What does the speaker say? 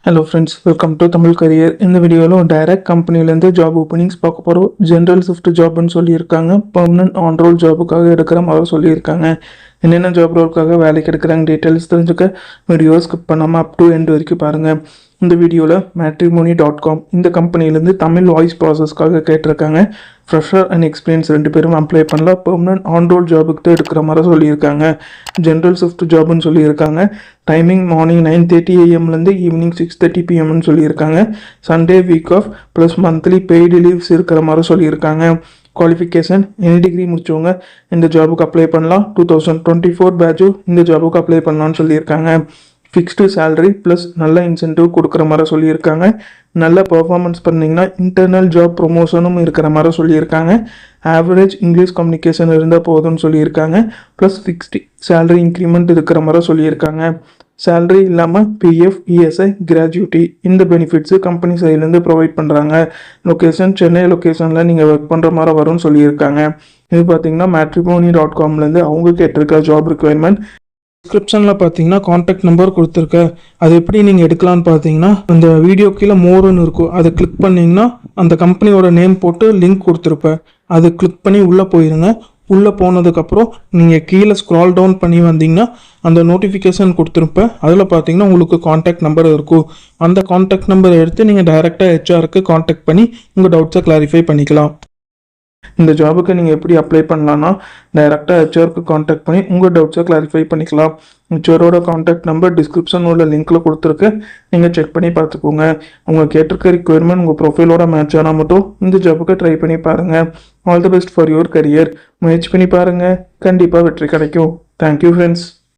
Hello friends, welcome to Tamil career. இந்த வீடியோவில் direct கம்பெனிலேருந்து ஜாப் ஓப்பனிங்ஸ் பார்க்க போகிறோம். ஜென்ரல் ஷிஃப்ட் ஜாப்னு சொல்லியிருக்காங்க. பர்மனன்ட் ஆன் ரோல் ஜாபுக்காக எடுக்கிற மாதிரி சொல்லியிருக்காங்க. என்னென்ன ஜாப் ரோலுக்காக வேலைக்கு எடுக்கிறாங்க டீட்டெயில்ஸ் தெரிஞ்சுக்க வீடியோ ஸ்கிப் பண்ணாமல் அப் டு எண்ட் வரைக்கும் பாருங்கள். இந்த வீடியோவில் matrimony.com இந்த கம்பெனிலேருந்து தமிழ் வாய்ஸ் ப்ராசஸ்க்காக கேட்டிருக்காங்க. ஃப்ரெஷர் அண்ட் எக்ஸ்பீரியன்ஸ் 2 பேரும் அப்ளை பண்ணலாம். பெர்மனன்ட் ஆன் ரோல் ஜாபுக்கு தான் எடுக்கிற மாதிரி சொல்லியிருக்காங்க. ஜென்ரல் ஷிஃப்ட் ஜாப்னு சொல்லியிருக்காங்க. Timing morning 9:30 AM evening 6:30 PM சொல்லியிருக்காங்க. Sunday week off plus monthly paid leaves இருக்கிற மாதிரி சொல்லியிருக்காங்க. குவாலிஃபிகேஷன் எனி டிகிரி முடிச்சவங்க இந்த ஜாபுக்கு அப்ளை பண்ணலாம். 2024 பேட்சும் இந்த ஜாபுக்கு அப்ளை பண்ணலான்னு சொல்லியிருக்காங்க. ஃபிக்ஸ்டு சேலரி ப்ளஸ் நல்ல இன்சென்டிவ் கொடுக்குற மாதிரி சொல்லியிருக்காங்க. நல்ல பர்ஃபார்மன்ஸ் பண்ணிங்கன்னா இன்டர்னல் ஜாப் ப்ரொமோஷனும் இருக்கிற மாதிரி சொல்லியிருக்காங்க. ஆவரேஜ் இங்கிலீஷ் கம்யூனிகேஷன் இருந்தால் போதும்னு சொல்லியிருக்காங்க. ப்ளஸ் ஃபிக்ஸ்டு சேலரி இன்க்ரிமெண்ட் இருக்கிற மாதிரி சொல்லியிருக்காங்க. சேலரி இல்லாமல் பிஎஃப், இஎஸ்ஐ, கிராஜுவிட்டி இந்த பெனிஃபிட்ஸு கம்பெனி சைட்லேருந்து ப்ரொவைட் பண்ணுறாங்க. லொக்கேஷன் சென்னை லொக்கேஷனில் நீங்கள் ஒர்க் பண்ணுற மாதிரி வரும்னு சொல்லியிருக்காங்க. இது பார்த்தீங்கன்னா matrimony.comலேருந்து அவங்க கேட்டிருக்க ஜாப் ரிக்வயர்மெண்ட். டிஸ்கிரிப்ஷனில் பார்த்தீங்கன்னா காண்டாக்ட் நம்பர் கொடுத்துருக்கேன். அது எப்படி நீங்கள் எடுக்கலான்னு பார்த்தீங்கன்னா அந்த வீடியோ கீழே மோருன்னு இருக்கும். அதை கிளிக் பண்ணிங்கன்னா அந்த கம்பெனியோட நேம் போட்டு லிங்க் கொடுத்துருப்பேன். அதை கிளிக் பண்ணி உள்ளே போயிருங்க. உள்ளே போனதுக்கப்புறம் நீங்கள் கீழே ஸ்க்ரால் டவுன் பண்ணி வந்தீங்கன்னா அந்த நோட்டிஃபிகேஷன் கொடுத்துருப்பேன். அதில் பார்த்தீங்கன்னா உங்களுக்கு காண்டாக்ட் நம்பர் இருக்கும். அந்த காண்டாக்ட் நம்பரை எடுத்து நீங்கள் டைரெக்டாக ஹெச்ஆருக்கு காண்டாக்ட் பண்ணி உங்கள் டவுட்ஸை கிளாரிஃபை பண்ணிக்கலாம். இந்த ஜாபுக்கு நீங்கள் எப்படி அப்ளை பண்ணலான்னா டைரெக்டாக ஹெச்ஆருக்கு காண்டாக்ட் பண்ணி உங்கள் டவுட்ஸை கிளாரிஃபை பண்ணிக்கலாம். ஹெச்ஆரோட காண்டாக்ட் நம்பர் டிஸ்கிரிப்ஷன் உள்ள லிங்க்கில் கொடுத்துருக்கு. நீங்கள் செக் பண்ணி பார்த்துக்கோங்க. உங்கள் கேட்டிருக்க ரிக்வயர்மெண்ட் உங்கள் ப்ரொஃபைலோட மேட்ச் ஆனால் மட்டும் இந்த ஜாபுக்கு ட்ரை பண்ணி பாருங்கள். All the best for your career. முயற்சி பண்ணி பாருங்கள், கண்டிப்பாக வெற்றி கிடைக்கும். Thank you friends.